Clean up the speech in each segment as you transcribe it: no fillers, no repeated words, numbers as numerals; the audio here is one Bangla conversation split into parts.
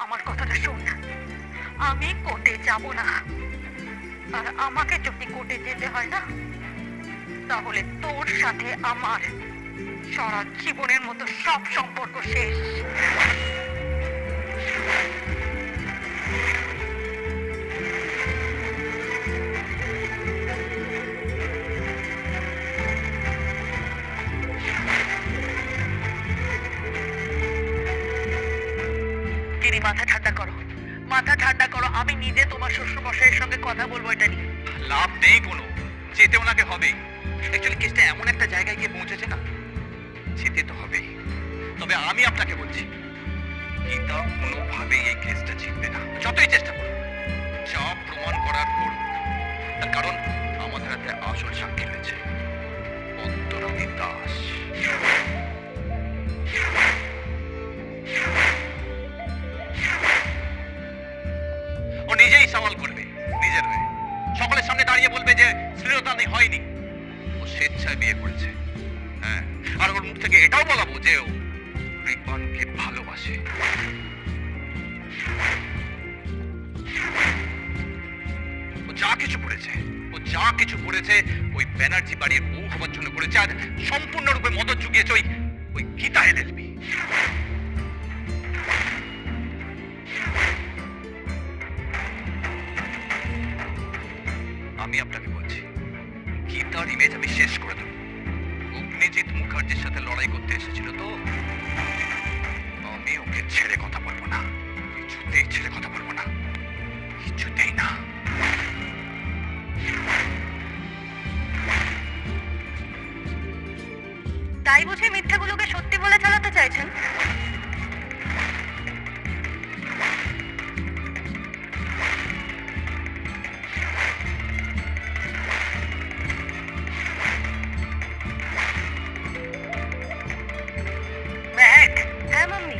আমার কথাটা শোন, আমি কোর্টে যাব না। আর আমাকে যদি কোর্টে যেতে হয় না, তাহলে তোর সাথে আমার সারা জীবনের মতো সব সম্পর্ক শেষ। তিনি মাথা ঠান্ডা করো, মাথা ঠান্ডা করো। আমি নিজে তোমার শ্বশুরমশাইয়ের সঙ্গে কথা বলবো এটা নিয়ে। লাভ নেই কোনো, যেতে ওনাকে হবে। অ্যাকচুয়ালি কেসটা এমন একটা জায়গায় গিয়ে পৌঁছেছে না, যেতে তো হবেই। তবে আমি আপনাকে বলছি, গীতা কোনোভাবেই এই কেসটা জিতবে না, যতই চেষ্টা করুন। যা প্রমাণ করার করুন, তার কারণ আমাদের হাতে আসল সাক্ষী রয়েছে, পদ্মরানী দাস। ও নিজেই সওয়াল করবে নিজের হয়ে, সকলের সামনে দাঁড়িয়ে বলবে যে শ্লীলতা হয়নি, ও স্বেচ্ছায় বিয়ে করেছে। হ্যাঁ, আর ওর মুখ থেকে এটাও বলাবো যে ও রিপানকে ভালোবাসে। ও যা কিছু করেছে ওই ব্যানার্জি বাড়ির বউ হবার জন্য করেছে, আর সম্পূর্ণরূপে মদত জুগিয়েছে ওই গীতা এলএলবি। আমি আপনাকে বলছি, গীতার ইমেজ আমি শেষ করে দেবো। অগ্নিজিৎ মুখার্জির সাথে লড়াই করতে এসেছিল তো, আমি ওকে ছেড়ে কথা বলবো না, কিছুতেই ছেড়ে কথা বলবো না, কিছুতেই না। তাই বুঝি মিথ্যাগুলোকে সত্যি বলে চালাতে চাইছেন? হ্যাঁ মাম্মি,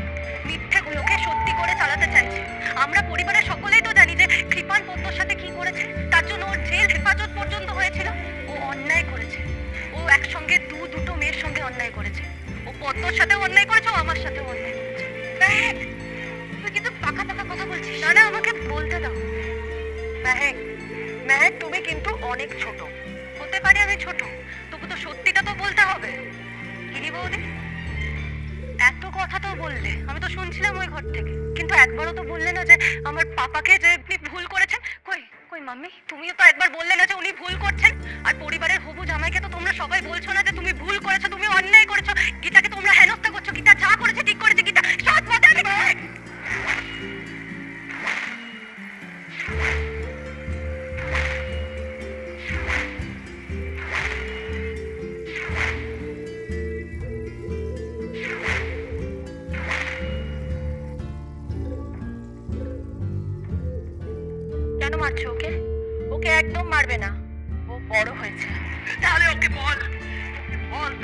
মিথ্যাগুলোকে সত্যি করে চালাতে চাইছে। আমরা পরিবারের সকলেই তো জানি যে কৃপান পদ্মর সাথে কি করেছে, তার জন্য ওর জেল হেফাজত পর্যন্ত হয়েছিল। ও অন্যায় করেছে, ও একসঙ্গে দুটো মেয়ের সঙ্গে অন্যায় করেছে। ও পদ্মর সাথেও অন্যায় করেছে, ও আমার সাথেও অন্যায় করেছে। তুই কিন্তু পাকা পাকা কথা বলছিস। না, আমাকে বলতে দাও। মেহেক, তুমি কিন্তু অনেক ছোট। হতে পারি আমি ছোট, তবু তো সত্যিটা তো বলতে হবে। গিরি বৌদি, এত কথা তো বললে, আমি তো শুনছিলাম ওই ঘর থেকে, কিন্তু একবারও তো বললে না যে আমার পাপাকে যে আপনি ভুল করেছেন। কই কই মাম্মি, তুমিও তো একবার বললে না যে উনি ভুল করছেন। আর পরিবারের হবু জামাইকে তো তোমরা সবাই বলছো না যে তুমি ভুল করেছো, তুমি অন্যায় করেছো, গীতাকে তোমরা হেনস্থা করছো। গীতা যা করেছে ঠিক করেছে, গীতা সৎ পথে আমি কেন মারছো ওকে? ওকে একদম মারবে না, ও বড় হয়েছে। তাহলে ওকে বল,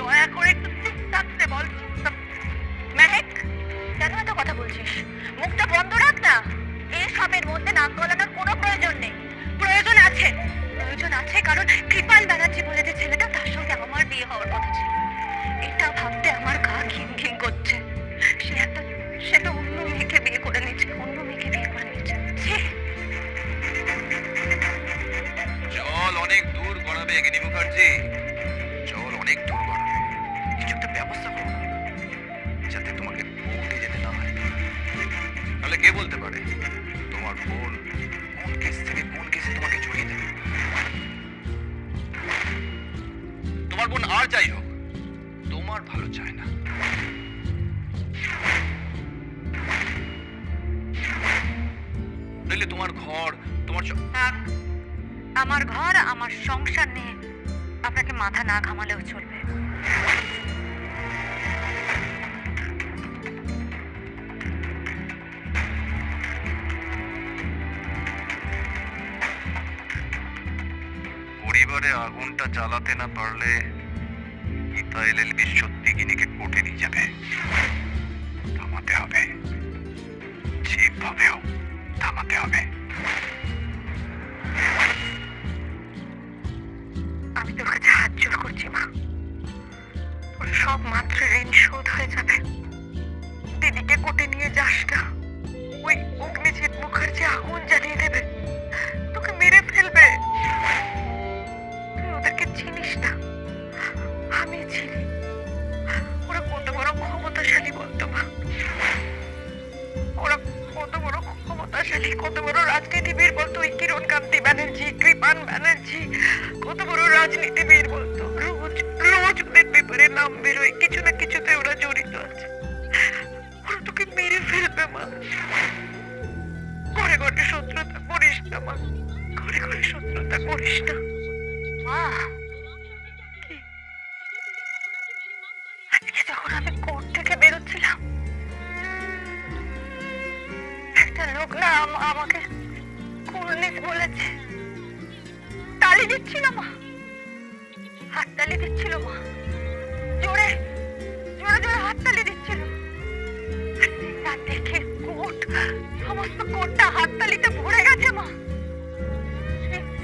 দয়া করে একটু চুপ থাকতে বল। মেহেক, কেন এত কথা বলছিস? মুখটা বন্ধ রাখ না। এসবের মধ্যে নাক গলানোর কোনো প্রয়োজন নেই। প্রয়োজন আছে, কারণ কৃপাল ব্যানার্জি বলে যে ছেলেটা, তার সঙ্গে আমার বিয়ে হওয়ার কথা ছিল। এটা ভাবতে আমার গা ঘিন ঘিন করছে। সে একটা অন্য মেয়েকে বিয়ে করে নিচ্ছে। জল অনেক দূর গড়াবে গিনি মুখার্জি, জল অনেক দূর গড়াবে। কিছু একটা ব্যবস্থা করো না, যাতে তোমাকে কোর্টে যেতে না হয়। তাহলে কে বলতে পারে তোমার বোন কোন কেস থেকে কোন কেসে তোমাকে জড়িয়ে দেবে। তোমার বোন আর যাই হোক, তোমার ভালো চায় না। নইলে তোমার ঘর, তোমার আমার ঘর, আমার সংসার নিয়ে আপনাকে মাথা না ঘামালেও চলবে। পরিবারে আগুনটা জ্বালাতে না পারলে গীতা এলএলবি সত্যি গিনিকে কোর্টে নিয়ে যাবে। থামাতে হবে, যেভাবে হোক থামাতে হবে। আমি তোর কাছে হাত জোড় করছি মা, তোর সব মাত্র ঋণ শোধ হয়ে যাবে। দিদিকে কোর্টে নিয়ে যাস না, ওই অগ্নিজিৎ মুখার্জি আগুন জ্বালিয়ে দেবে, তোকে মেরে ফেলবে। তুই ওদেরকে চিনিস না, আমি চিনি। ওরা কত বড় ক্ষমতাশালী বলতো মা, ওরা কত বড় ক্ষমতাশালী, কত বড় রাজনীতিবিদ বলতো। ওই কিরণকান্তি ব্যানার্জি, কৃপান ব্যানার্জি, কত বড় রাজনীতিবিদ বলতো। রোজ রোজ ওদের পেপারে নাম বেরোয়, কিছু না কিছুতে ওরা জড়িত আছে। ওরা তোকে মেরে ফেলবে মা। ঘরে ঘরে শত্রুতা করিস না মা, ঘরে ঘরে শত্রুতা করিস না মা। কি? আজকে যখন আমি কোর্ট থেকে বেরোচ্ছিলাম, একটা লোক না আমাকে কুর্নিশ বলেছে। তালি দিচ্ছিল মা, হাততালি দিচ্ছিল মা, জোরে জোরে জোরে হাততালি দিচ্ছিল। আর সেটা দেখে কোর্ট, সমস্ত কোর্টটা হাততালিতে ভরে গেছে মা।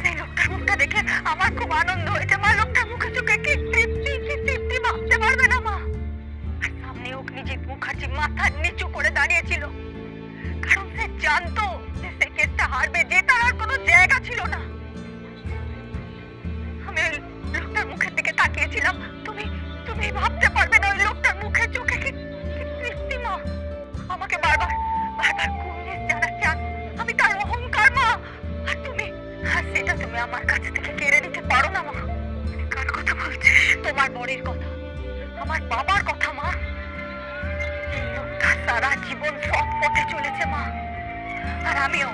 সেই লোকটার মুখটা দেখে আমার খুব আনন্দ হয়েছে মা। লোকটার মুখে চোখে কি তৃপ্তি, কি তৃপ্তি ভাবতে পারবে না মা। আর সামনে অগ্নিজিৎ মুখার্জি মাথা নিচু করে দাঁড়িয়েছিল, কারণ সে জানতো যে সে কেসটা হারবে, জেতার আর কোনো জায়গা ছিল না। আমি ওই লোকটার মুখের দিকে তাকিয়েছিলাম। তুমি তুমি ভাবতে পারবে না ওই লোকটার মুখের চোখে কি তৃপ্তি মা। আমাকে বারবার বারবার কুর্নিশ জানাচ্ছে আমি তার অহংকার মা। আর সেটা তুমি আমার কাছ থেকে কেড়ে নিতে পারো না মা। কার কথা বলছিস? তোমার বরের কথা, আমার বাবার কথা মা। এই লোকটা সারা জীবন সৎ পথে চলেছে মা, আর আমিও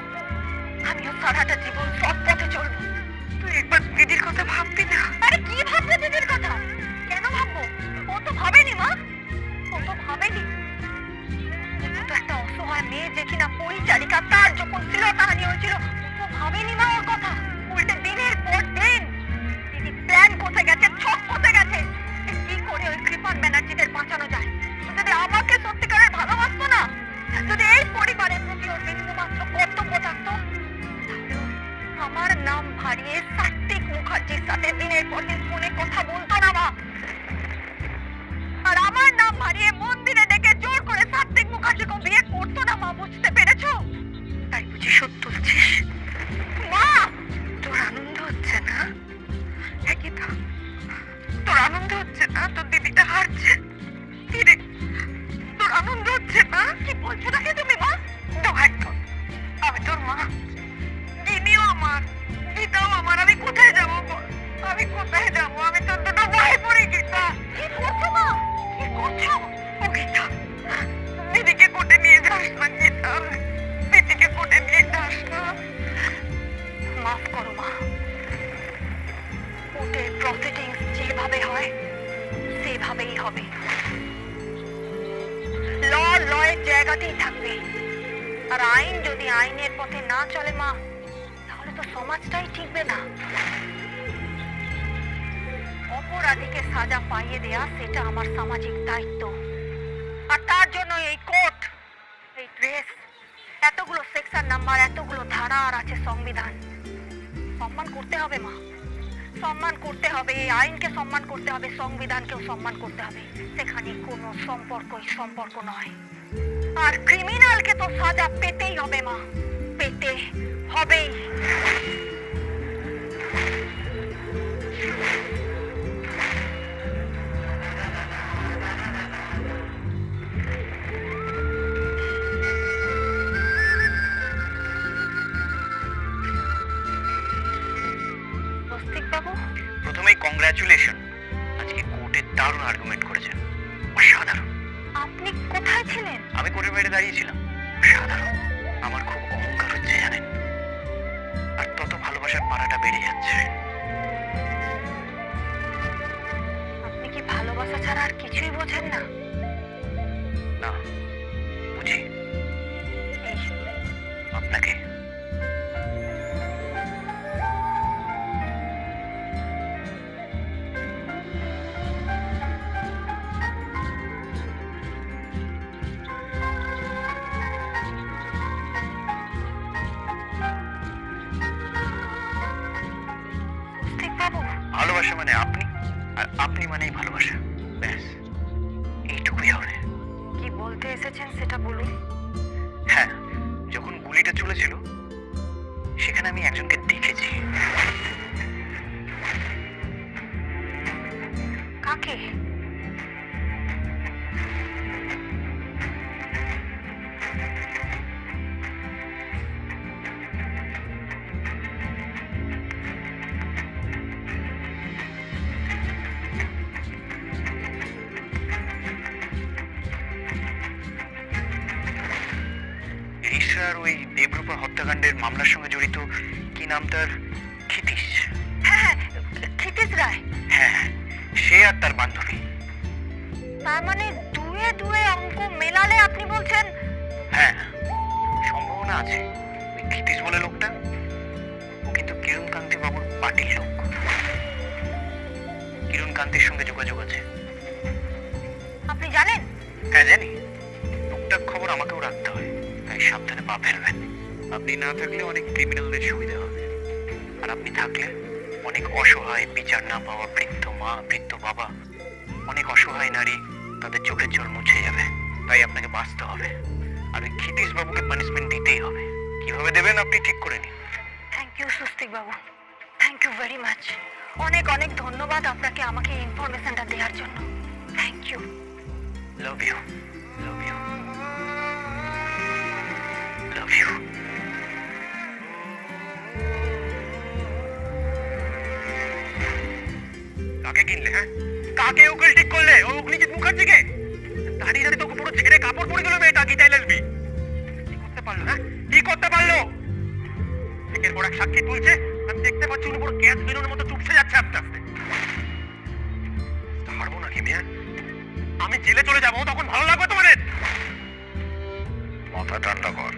সারাটা জীবন সৎ পথে চলবো। তুই একবার দিদির কথা ভাববি না? আরে কি ভাববে দিদির কথা? কেন ভাববো? ও তো ভাবেনি মা, ও তো ভাবেনি। ও তো একটা অসহায় মেয়ে যে কিনা পরিচারিকা, তার যখন শ্লীলতাহানি হয়েছিল ও তো ভাবেনি মা ওর কথা। উল্টে দিনের পর দিন দিদি প্ল্যান করতে গেছে, ছক করতে গেছে কি করে ওই কৃপান ব্যানার্জিদের বাঁচানো যায়। যদি আমাকে সত্যিকারের ভালোবাসতো না, যদি এই পরিবারের প্রতি ওর বিন্দুমাত্র কর্তব্য থাকতো, আমার নাম হারিয়ে সাত্বিক মুখার্জির সাথে দিনের পর দিন ফোনে কথা বলতো না মা। আর আমার নাম হারিয়ে মন্দিরে ডেকে জোর করে সাত্বিক মুখার্জিকে বিয়ে করতো না মা। বুঝতে পেরেছো? তাই বুঝি শোধ তুলছিস মা? তোর আনন্দ হচ্ছে না? একই তো, তোর আনন্দ হচ্ছে না তোর দিদিটা হারছে? কি রে, তোর আনন্দ হচ্ছে না? কি বলছো নাকি তুমি মা? দোহাই তোর, আমি তোর মা, দিদিও আমার, গীতাও আমার। আমি কোথায় যাবো বল? আমি কোথায় যাবো? আমি তোর দুটো ভাই পড়ে গীতা। কি করছো মা? কি করছো? ও গীতা, দিদিকে কোর্টে নিয়ে যাস না গীতা, দিদিকে কোর্টে নিয়ে যাস না। মাফ করো মা, কোর্টের প্রসিডিংস যেভাবে হয় সেভাবেই হবে। ল লয়ের জায়গাতেই থাকবে। আর আইন যদি আইনের পথে না চলে মা, তাহলে তো সমাজটাই টিকবে না। অপরাধীকে সাজা পাইয়ে দেয়া সেটা আমার সামাজিক দায়িত্ব। আর তার জন্য এই কোর্ট, এই ড্রেস, এতগুলো সেকশন নাম্বার, এতগুলো ধারা আর আছে সংবিধান। সম্মান করতে হবে মা, সম্মান করতে হবে। এই আইনকে সম্মান করতে হবে, সংবিধানকেও সম্মান করতে হবে। সেখানে কোনো সম্পর্ক নয়। আর ক্রিমিনালকে তো সাজা পেতেই হবে মা, পেতে হবেই। প্রথমেই কংগ্রাচুলেশন, আজকে কোর্টে দারুণ আর্গুমেন্ট করেছেন, অসাধারণ। আপনি কোথায় ছিলেন? আমি কোর্টের বাইরে দাঁড়িয়েছিলাম। অসাধারণ। আমার খুব অহংকার হচ্ছে জানেন, আর তত ভালোবাসার পাড়াটা বেড়ে যাচ্ছে। আপনি কি ভালোবাসা ছাড়া আর কিছুই বোঝেন না? না, বুঝি। আপনাকে। ভালোবাসা মানে আপনি, আর আপনি মানেই ভালোবাসা, ব্যাস এইটুকুই হবে। কি বলতে এসেছেন সেটা বলুন। হ্যাঁ, আমি একজনকে দেখেছি। কাকে? রিসার ওই দেবরূপা হত্যাকাণ্ডের মামলার সঙ্গে জড়িত, কি নাম তার? ক্ষিতীশ। হ্যাঁ হ্যাঁ, ক্ষিতীশ রায়। হ্যাঁ, সে আর তার বান্ধবী। তার মানে দুয়ে দুয়ে অঙ্ক মেলালে আপনি বলছেন? হ্যাঁ, সম্ভাবনা আছে। ওই ক্ষিতীশ বলে লোকটা, ও কিন্তু কিরণকান্তি বাবুর পার্টির লোক। কিরণকান্তির সঙ্গে যোগাযোগ আছে। আপনি জানেন? হ্যাঁ জানি। টুকটাক খবর আমাকেও রাখতে হয়, তাই সাবধানে পা ফেলবেন। আপনি না থাকলে অনেক ক্রিমিনালদের সুবিধা হবে, আর আপনি থাকলে অনেক অসহায়, বিচার না পাওয়া বৃদ্ধ মা, বৃদ্ধ বাবা, অনেক অসহায় নারী, তাদের চোখের জল মুছে যাবে। তাই আপনাকে বাঁচতে হবে, আর ওই ক্ষিতীশ বাবুকে পানিশমেন্ট দিতেই হবে। কিভাবে দেবেন আপনি ঠিক করে নিন। Thank you Swastik Babu, thank you very much. অনেক অনেক ধন্যবাদ আপনাকে আমাকে এই ইনফরমেশনটা দেওয়ার জন্য। Thank you. Love you, love you, love you. কাকে কিনলে? হ্যাঁ, কাকে উকিল ঠিক করলে? ও অগ্নিজিৎ মুখার্জিকে? দাঁড়িয়ে দাঁড়িয়ে তোকে পুরো ছেড়ে কাপড় পরে গেল মেয়েটা। কি চাইলেসবি? কি করতে পারলো? হ্যাঁ, কি করতে পারলো? একের পর এক সাক্ষী তুলছে, আমি দেখতে পাচ্ছি উনি পুরো গ্যাস বেলুনের মতো চুপসে যাচ্ছে আস্তে আস্তে। হারবো নাকি মিয়া? আমি জেলে চলে যাবো, তখন ভালো লাগবে তোমাদের? মাথা ঠান্ডা কর,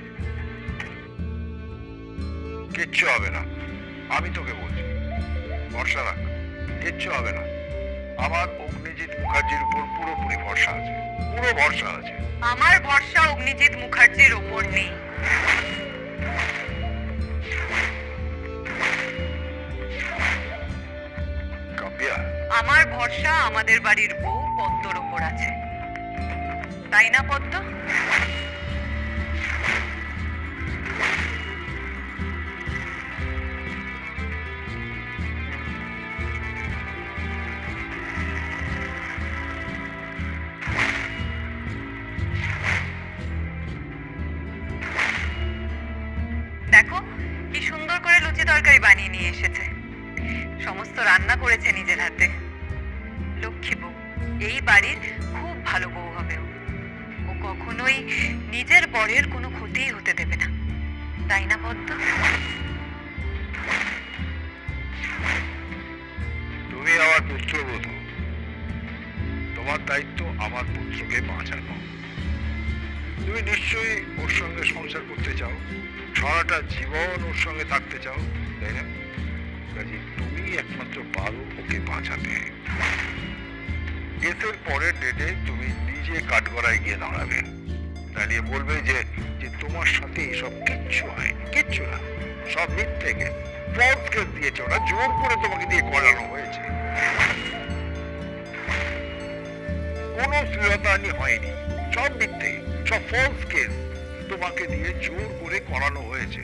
কিচ্ছু হবে না। আমি তোকে বলছি, ভরসা রাখ, কিচ্ছু হবে না। আমার অগ্নিজিৎ মুখার্জির উপর পুরোপুরি ভরসা আছে, পুরো ভরসা আছে। আমার ভরসা অগ্নিজিৎ মুখার্জির ওপর নেই। কাব্যা, আমার ভরসা আমাদের বাড়ির বউ পদ্মর ওপর আছে, তাই না পদ্ম? দেখো কি সুন্দর করে লুচি তরকারি বানিয়ে নিয়ে এসেছে, সমস্ত রান্না করেছে নিজের হাতে। লক্ষ্মী বউ, এই বাড়ির খুব ভালো বউ হবে ও। ও কখনোই নিজের বরের কোনো ক্ষতিই হতে দেবে না, তাই না পদ্ম? তুমি আমার পুত্রবধূ, তোমার দায়িত্ব আমার পুত্রকে বাঁচানো। তুমি নিশ্চয়ই ওর সঙ্গে সংসার করতে চাও, সারাটা জীবন ওর সঙ্গে থাকতে চাও, তাই না? কাজে তুমি একমাত্র পারো ওকে বাঁচাতে। কেসের পরের ডেটে তুমি নিজে কাঠগড়ায় গিয়ে দাঁড়াবে, দাঁড়িয়ে বলবে যে যে তোমার সাথে এসব কিচ্ছু হয়, কিচ্ছু না, সব মিথ্যে কেস, ফলস কেস দিয়েছে, ওরা জোর করে তোমাকে দিয়ে করানো হয়েছে, কোনো শ্লীলতাহানি হয়নি, সব মিথ্যে, সব ফলস কেস তোমাকে দিয়ে জোর করে করানো হয়েছে।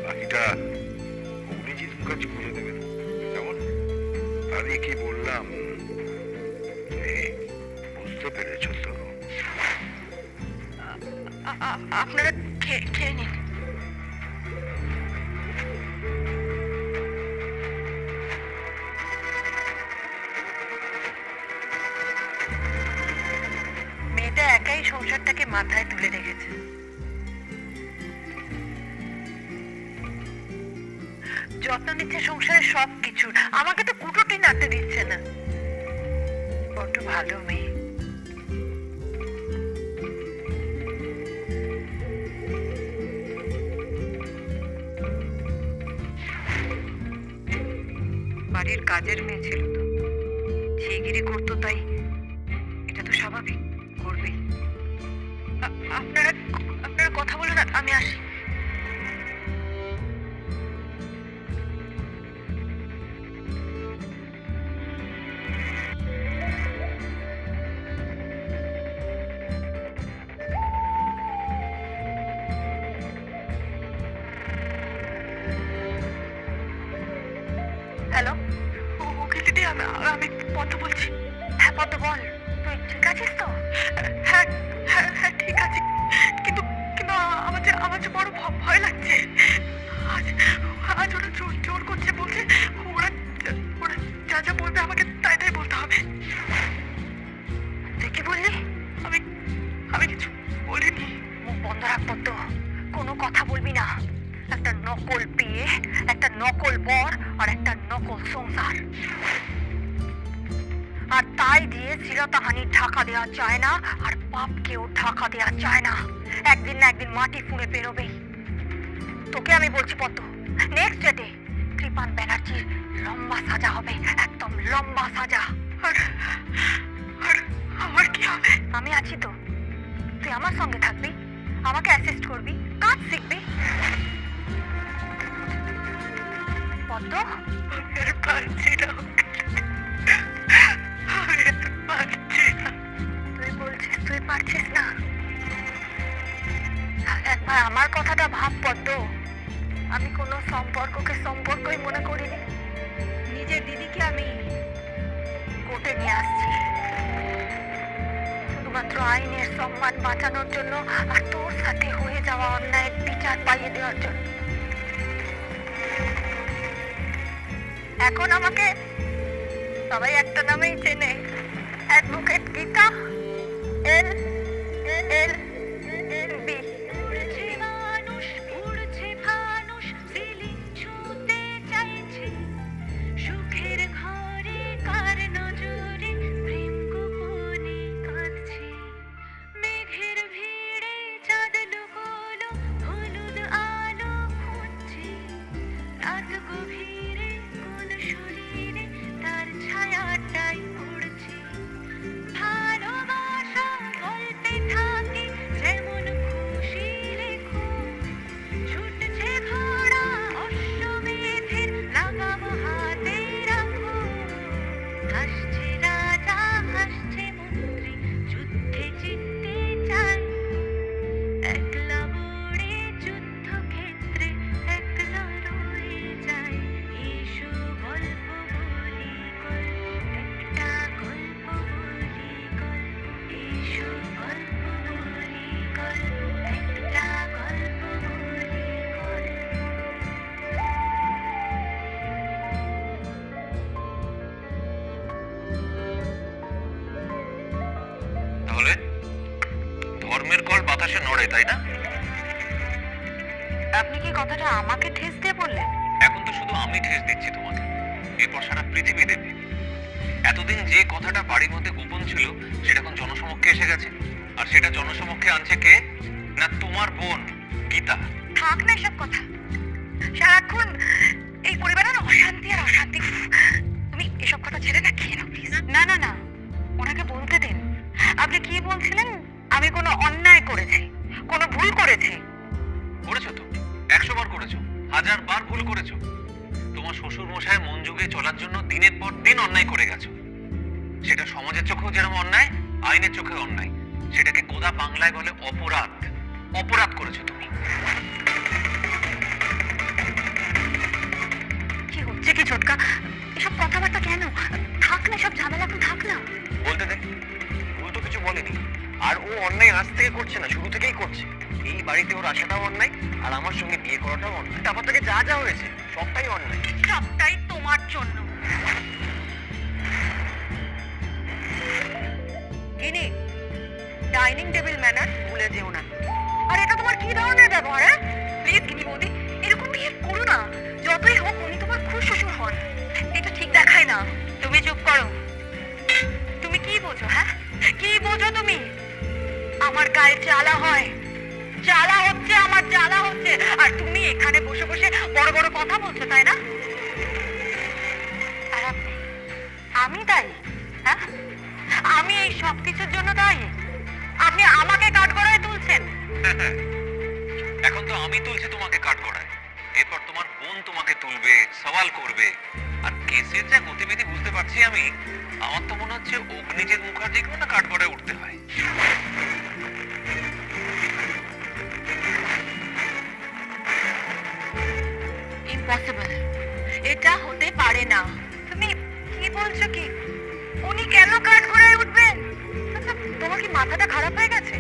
বাকিটা অগ্নিজিৎ মুখার্জি বুঝে দেবেন, কেমন? আমি কি বললাম বুঝতে পেরেছ তো? আপনারা খেয়ে নিন। মেয়েটা একাই সংসারটাকে মাথায় তুলে রেখেছে। যত্ন নিচ্ছে সংসারের সব কিছু, আমাকে তো কুটোটি নাড়তে দিচ্ছে না। বড্ড ভালো মেয়ে। বাড়ির কাজের মেয়ে ছিল তো, ঝিগিরি করতো, তাই এটা তো স্বাভাবিক, করবেই। আপনারা আপনারা কথা বলুন, আমি আসি। পদ্ম বলছি। হ্যাঁ পদ্ম বল, তুই ঠিক আছিস তো? হ্যাঁ হ্যাঁ হ্যাঁ ঠিক আছে, কিন্তু কিন্তু আমার যে বড় ভয় লাগছে। আজ আজ ওরা জোর জোর করছে, বলছে ওরা ওরা যা যা বলবে আমাকে তাই তাই বলতে হবে। তুই কি বললি? আমি আমি কিছু বলিনি। মুখ বন্ধ রাখ পদ্ম, কোনো কথা বলবি না। একটা নকল বিয়ে, একটা নকল বর আর একটা নকল সংসার, আর তাই দিয়ে শ্লীলতাহানির ঢাকা দেওয়া যায় না, আর পাপকেও ঢাকা দেওয়া যায় না। একদিন না একদিন মাটি ফুঁড়ে বেরোবেই। তোকে আমি বলছি পদ্ম, নেক্সট ডেটে কৃপান ব্যানার্জির লম্বা সাজা হবে, একদম লম্বা সাজা। আর আর আমার কি হবে? আমি আছি তো, তুই আমার সঙ্গে থাকবি, আমাকে অ্যাসিস্ট করবি, কাজ শিখবি। পদ্ম পারছি না, তুই বলছিস তুই পারছিস না? একবার আমার কথাটা ভাব পদ্ম। আমি কোনো সম্পর্ককে সম্পর্কই মনে করিনি। নিজের দিদিকে আমি কোর্টে নিয়ে আসছি শুধুমাত্র আইনের সম্মান বাঁচানোর জন্য, আর তোর সাথে হয়ে যাওয়া অন্যায়ের বিচার পাইয়ে দেওয়ার জন্য। এখন আমাকে সবাই একটা নামেই চেনে, অ্যাডভোকেট গীতা এল এল এল বি। মানুষ উড়ছে ফানুষ, সিলিং ছুঁতে চাইছে, সুখের ঘরে কার নজরে প্রেম গোপনে কাঁদছে। মেঘের ভিড়ে চাঁদ লুকোলো, হলুদ আলো খুঁজছে, রাত গভীরে কোন শরীরে তার ছায়াটাই উড়ছে। ভালোবাসা গল্পে থাকে যেমন খুশি লেখো, ছুটছে ঘোড়া অশ্বমেধের লাগাম হাতে রাখো। হাসছে রাজা হাসছে মন্ত্রী, যুদ্ধে জিততে চায়, একলা বড়ে যুদ্ধক্ষেত্রে একলা রয়ে যায়। এসো গল্প বলি গল্প, একটা গল্প বলি গল্প, এসো গল্প বলি গল্প, একটা গল্প বলি গল্প। তাহলে ধর্মের কল বাতাসে নড়ে, তাই না? আপনি কি কথাটা আমাকে ঠেস দিয়ে বললেন? এখন তো শুধু আমি ঠেস দিচ্ছি তোমাকে, এরপর সারা পৃথিবী দেবে। এতদিন যে কথাটা বাড়ির মধ্যে গোপন ছিল সেটা এখন জনসমক্ষে এসে গেছে, আর সেটা জনসমক্ষে আনছে কে? না তোমার বোন গীতা। থাক না এসব কথা, সারাক্ষণ এই পরিবারের অশান্তি আর অশান্তি। তুমি এসব কথা ছেড়ে না খেয়ে নাও প্লিজ। না না না, ওনাকে বলতে দিন। আপনি কি বলছিলেন? আমি কোনো অন্যায় করেছি, কোনো ভুল করেছি? করেছো তো, 100 বার করেছো, 1000 বার ভুল করেছো। তোমার শ্বশুর মশাই মন যুগে চলার জন্য দিনের পর দিন অন্যায় করে গেছো। সেটা সমাজের চোখেও যেরকম অন্যায়, আইনের চোখে অন্যায়। সেটাকে গোদা বাংলায় বলে অপরাধ। অপরাধ করেছো তুমি। কি হচ্ছে কি ছোটকা? এসব কথাবার্তা কেন? থাক না, সব ঝামেলা এখন থাক না। বলতে দে, ভুল তো কিছু বলেনি। আর ও অন্যায় আজ থেকে করছে না, শুরু থেকেই করছে। এই বাড়িতে ওর আসাটাও অন্যায়, আর আমার সঙ্গে বিয়ে করাটাও অন্যায়। তারপর থেকে যা যা হয়েছে সবটাই অন্যায়। সবটাই তোমার জন্য। গিনি, ডাইনিং টেবিল ম্যানার ভুলে যেও না। আর এটা তোমার কি ধরনের ব্যবহার? হ্যাঁ প্লিজ গিনি বৌদি, এরকম বিহেভ করো না। যতই হোক উনি তোমার খুব শ্বশুর হন, এটা ঠিক দেখায় না। তুমি চুপ করো। তুমি কি বোঝো? হ্যাঁ কি বোঝো তুমি? আমার গায়ে জ্বালা হয়, জ্বালা হচ্ছে, আমার জ্বালা হচ্ছে, আর তুমি এখানে বসে বসে বড় বড় কথা বলছো, তাই না? আর আমি দায়ী? হ্যাঁ আমি এই সব কিছুর জন্য দায়ী? আপনি আমাকে কাঠগড়ায় তুলছেন। এখন তো আমি তুলছি তোমাকে কাঠগড়ায়, এরপর তোমার বোন তোমাকে তুলবে, সওয়াল করবে। আর কেসের যা গতিবিধি বুঝতে পারছি আমি, আমার তো মনে হচ্ছে অগ্নিজিৎ মুখার্জিকেও না কাঠগড়ায় উঠতে হয়। ইম্পসিবল, এটা হতে পারে না। তুমি কি বলছো? কি কেন কাঠ করায় উঠবেন? আচ্ছা, তোমার কি মাথাটা খারাপ হয়ে গেছে?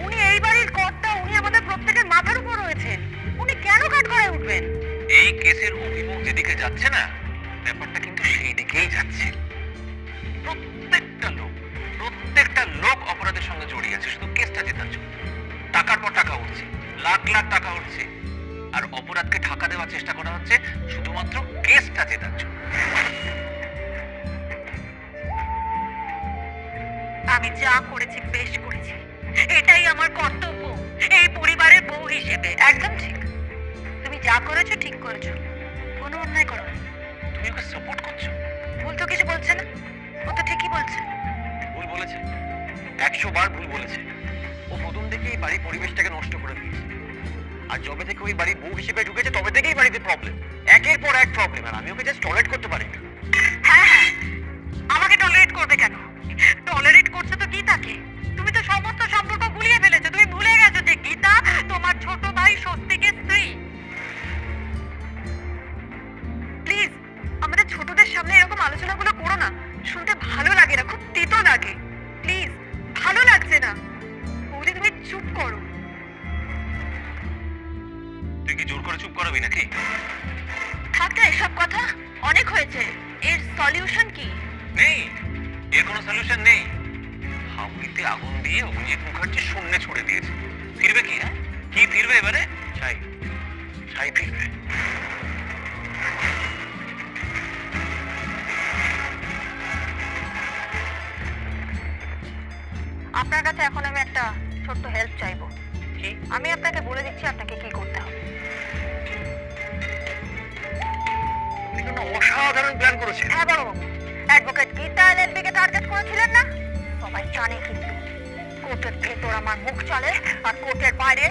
উনি এই বাড়ির কর্তা, উনি আমাদের প্রত্যেকের মাথার উপর রয়েছেন, উনি কেন কাঠ করায় উঠবেন? এই কেসের অভিমুখ যেদিকে যাচ্ছে না, ব্যাপারটা কিন্তু সেই দিকেই যাচ্ছে। প্রত্যেকটা লোক অপরাধের সঙ্গে জড়িয়ে আছে শুধু কেসটা জেতার জন্য। টাকার পর টাকা উঠছে, লাখ লাখ টাকা উঠছে, আর অপরাধকে ঢাকা দেওয়ার চেষ্টা করা হচ্ছে শুধুমাত্র কেসটা জেতার জন্য। আমি যা করেছি বেশ করেছি, এটাই আমার কর্তব্য এই পরিবারের বউ হিসেবে। একদম ঠিক, তুমি যা করেছো ঠিক করেছো, কোনো অন্যায় করো না। তুমি ওকে সাপোর্ট করছো? ভুল তো কিছু বলছে না, ও তো ঠিকই বলছে। ভুল বলেছে, 100 বার ভুল বলেছে। ও প্রথম থেকে এই বাড়ির পরিবেশটাকে নষ্ট করে দিয়েছে, আর যবে থেকে ওই বাড়ির বউ হিসেবে ঢুকেছে তবে থেকেই বাড়িতে প্রবলেম, একের পর এক প্রবলেম। আর আমি ওকে জাস্ট টলারেট করতে পারি না। হ্যাঁ হ্যাঁ, আমাকে টলারেট করবে কেন? টলারেট করছো তো গীতাকে। তুমি তো সমস্ত সম্পর্ক গুলিয়ে ফেলেছো। তুমি ভুলে গেছো যে গীতা তোমার ছোট ভাই স্বস্তিকের স্ত্রী। প্লিজ আমাদের ছোটদের সামনে এরকম আলোচনাগুলো করো না, শুনতে ভালো লাগে না, খুব তেতো লাগে। প্লিজ, ভালো লাগছে না। বৌদি তুমি চুপ করো। তুই কি জোর করে চুপ করাবি নাকি? থাক না এসব কথা, অনেক হয়েছে। এর সলিউশন কি? নেই, এর কোনো সলিউশন নেই। হাউড়িতে আগুন দিয়ে অভিজিৎ মুখার্জি শূন্যে ছড়ে দিয়েছে। ফিরবে কি? হ্যাঁ, কি ফিরবে এবারে? ছাই, ছাই ফিরবে। আপনার কাছে এখন আমি একটা ছোট্ট হেল্প চাইবো। কি? আমি আপনাকে বলে দিচ্ছি আপনাকে কি করতে হবে। আপনি কোনো অসাধারণ প্ল্যান করেছেন। হ্যাঁ বড়, অ্যাডভোকেট গীতা এলএলবি কে টার্গেট করেছিলেন না? সবাই জানে কিন্তু কোর্টের ভেতর আমার মুখ চলে আর কোর্টের বাইরে